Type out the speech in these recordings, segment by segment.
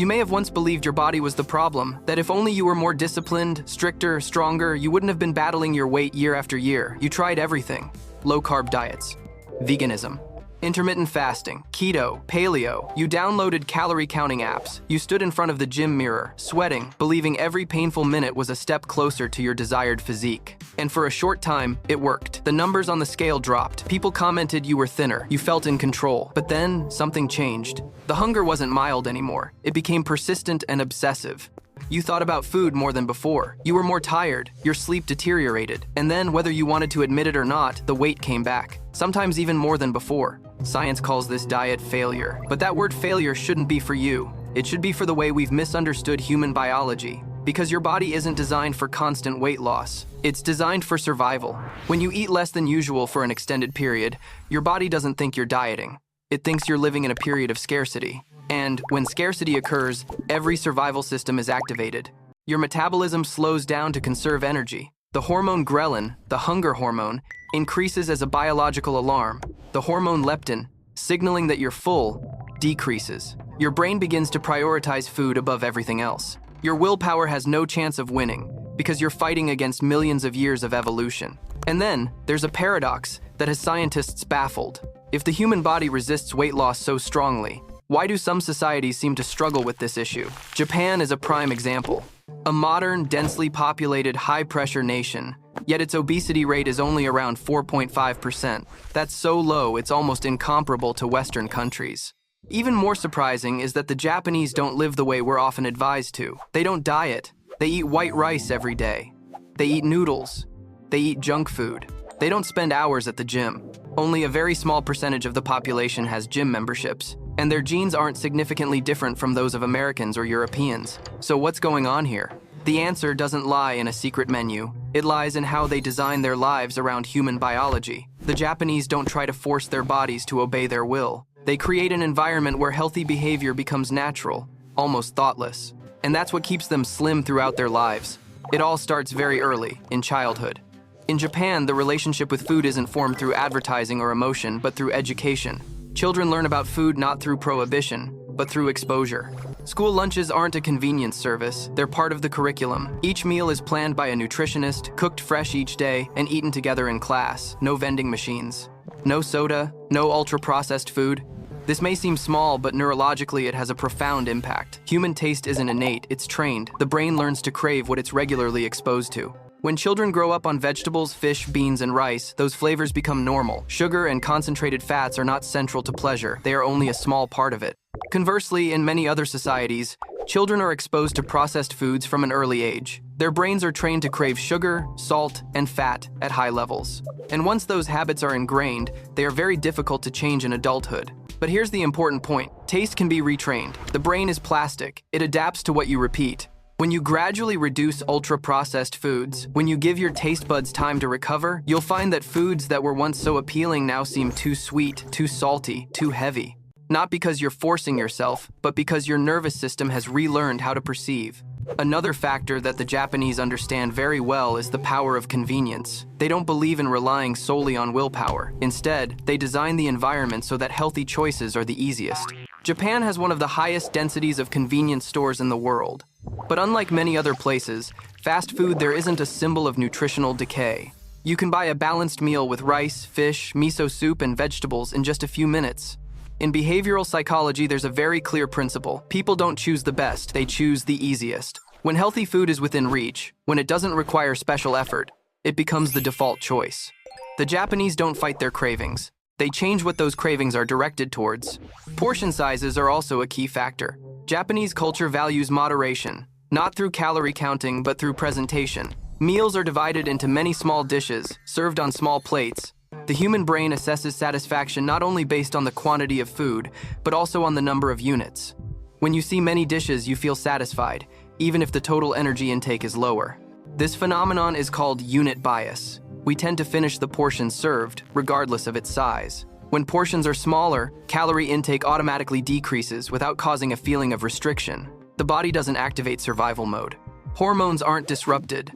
You may have once believed your body was the problem, that if only you were more disciplined, stricter, stronger, you wouldn't have been battling your weight year after year. You tried everything. Low-carb diets, veganism, intermittent fasting, keto, paleo. You downloaded calorie-counting apps. You stood in front of the gym mirror, sweating, believing every painful minute was a step closer to your desired physique. And for a short time, it worked. The numbers on the scale dropped. People commented you were thinner. You felt in control. But then, something changed. The hunger wasn't mild anymore. It became persistent and obsessive. You thought about food more than before. You were more tired. Your sleep deteriorated. And then, whether you wanted to admit it or not, the weight came back. Sometimes even more than before. Science calls this diet failure. But that word failure shouldn't be for you. It should be for the way we've misunderstood human biology. Because your body isn't designed for constant weight loss. It's designed for survival. When you eat less than usual for an extended period, your body doesn't think you're dieting. It thinks you're living in a period of scarcity. And when scarcity occurs, every survival system is activated. Your metabolism slows down to conserve energy. The hormone ghrelin, the hunger hormone, increases as a biological alarm. The hormone leptin, signaling that you're full, decreases. Your brain begins to prioritize food above everything else. Your willpower has no chance of winning because you're fighting against millions of years of evolution. And then, there's a paradox that has scientists baffled. If the human body resists weight loss so strongly, why do some societies seem to struggle with this issue? Japan is a prime example. A modern, densely populated, high-pressure nation, yet its obesity rate is only around 4.5%. That's so low, it's almost incomparable to Western countries. Even more surprising is that the Japanese don't live the way we're often advised to. They don't diet. They eat white rice every day. They eat noodles. They eat junk food. They don't spend hours at the gym. Only a very small percentage of the population has gym memberships, and their genes aren't significantly different from those of Americans or Europeans. So what's going on here? The answer doesn't lie in a secret menu. It lies in how they design their lives around human biology. The Japanese don't try to force their bodies to obey their will. They create an environment where healthy behavior becomes natural, almost thoughtless. And that's what keeps them slim throughout their lives. It all starts very early, in childhood. In Japan, the relationship with food isn't formed through advertising or emotion, but through education. Children learn about food not through prohibition, but through exposure. School lunches aren't a convenience service, they're part of the curriculum. Each meal is planned by a nutritionist, cooked fresh each day, and eaten together in class. No vending machines. No soda, no ultra-processed food. This may seem small, but neurologically it has a profound impact. Human taste isn't innate, it's trained. The brain learns to crave what it's regularly exposed to. When children grow up on vegetables, fish, beans, and rice, those flavors become normal. Sugar and concentrated fats are not central to pleasure, they are only a small part of it. Conversely, in many other societies, children are exposed to processed foods from an early age. Their brains are trained to crave sugar, salt, and fat at high levels. And once those habits are ingrained, they are very difficult to change in adulthood. But here's the important point. Taste can be retrained. The brain is plastic. It adapts to what you repeat. When you gradually reduce ultra-processed foods, when you give your taste buds time to recover, you'll find that foods that were once so appealing now seem too sweet, too salty, too heavy. Not because you're forcing yourself, but because your nervous system has relearned how to perceive. Another factor that the Japanese understand very well is the power of convenience. They don't believe in relying solely on willpower. Instead, they design the environment so that healthy choices are the easiest. Japan has one of the highest densities of convenience stores in the world. But unlike many other places, fast food there isn't a symbol of nutritional decay. You can buy a balanced meal with rice, fish, miso soup, and vegetables in just a few minutes. In behavioral psychology, there's a very clear principle. People don't choose the best, they choose the easiest. When healthy food is within reach, when it doesn't require special effort, it becomes the default choice. The Japanese don't fight their cravings. They change what those cravings are directed towards. Portion sizes are also a key factor. Japanese culture values moderation, not through calorie counting, but through presentation. Meals are divided into many small dishes, served on small plates. The human brain assesses satisfaction not only based on the quantity of food, but also on the number of units. When you see many dishes, you feel satisfied, even if the total energy intake is lower. This phenomenon is called unit bias. We tend to finish the portion served, regardless of its size. When portions are smaller, calorie intake automatically decreases without causing a feeling of restriction. The body doesn't activate survival mode. Hormones aren't disrupted,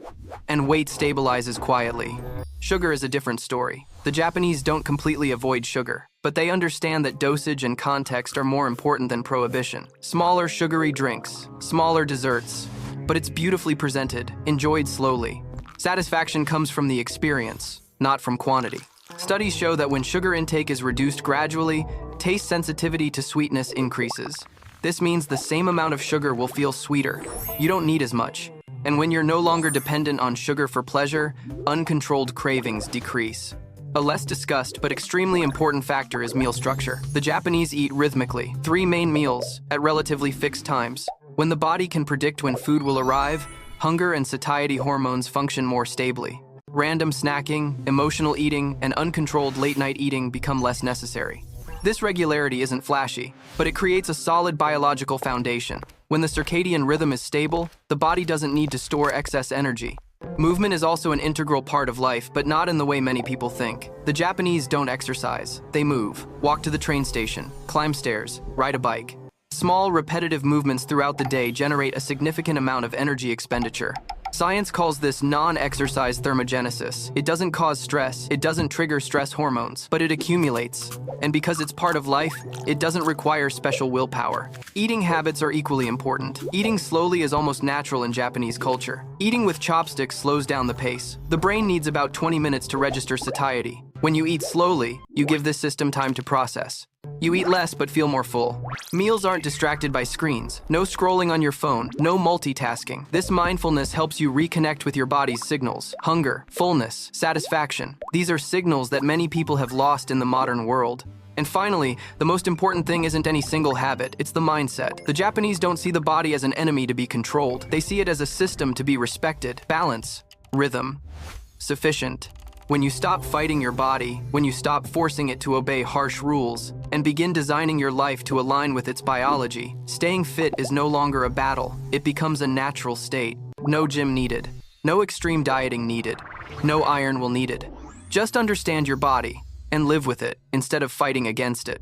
and weight stabilizes quietly. Sugar is a different story. The Japanese don't completely avoid sugar, but they understand that dosage and context are more important than prohibition. Smaller sugary drinks, smaller desserts, but it's beautifully presented, enjoyed slowly. Satisfaction comes from the experience, not from quantity. Studies show that when sugar intake is reduced gradually, taste sensitivity to sweetness increases. This means the same amount of sugar will feel sweeter. You don't need as much. And when you're no longer dependent on sugar for pleasure, uncontrolled cravings decrease. A less discussed but extremely important factor is meal structure. The Japanese eat rhythmically, 3 main meals, at relatively fixed times. When the body can predict when food will arrive, hunger and satiety hormones function more stably. Random snacking, emotional eating, and uncontrolled late-night eating become less necessary. This regularity isn't flashy, but it creates a solid biological foundation. When the circadian rhythm is stable, the body doesn't need to store excess energy. Movement is also an integral part of life, but not in the way many people think. The Japanese don't exercise, they move. Walk to the train station, climb stairs, ride a bike. Small, repetitive movements throughout the day generate a significant amount of energy expenditure. Science calls this non-exercise thermogenesis. It doesn't cause stress, it doesn't trigger stress hormones, but it accumulates. And because it's part of life, it doesn't require special willpower. Eating habits are equally important. Eating slowly is almost natural in Japanese culture. Eating with chopsticks slows down the pace. The brain needs about 20 minutes to register satiety. When you eat slowly, you give this system time to process. You eat less but feel more full. Meals aren't distracted by screens. No scrolling on your phone, no multitasking. This mindfulness helps you reconnect with your body's signals. Hunger, fullness, satisfaction. These are signals that many people have lost in the modern world. And finally, the most important thing isn't any single habit, it's the mindset. The Japanese don't see the body as an enemy to be controlled. They see it as a system to be respected. Balance, rhythm, sufficient. When you stop fighting your body, when you stop forcing it to obey harsh rules, and begin designing your life to align with its biology, staying fit is no longer a battle. It becomes a natural state. No gym needed. No extreme dieting needed. No iron will needed. Just understand your body and live with it instead of fighting against it.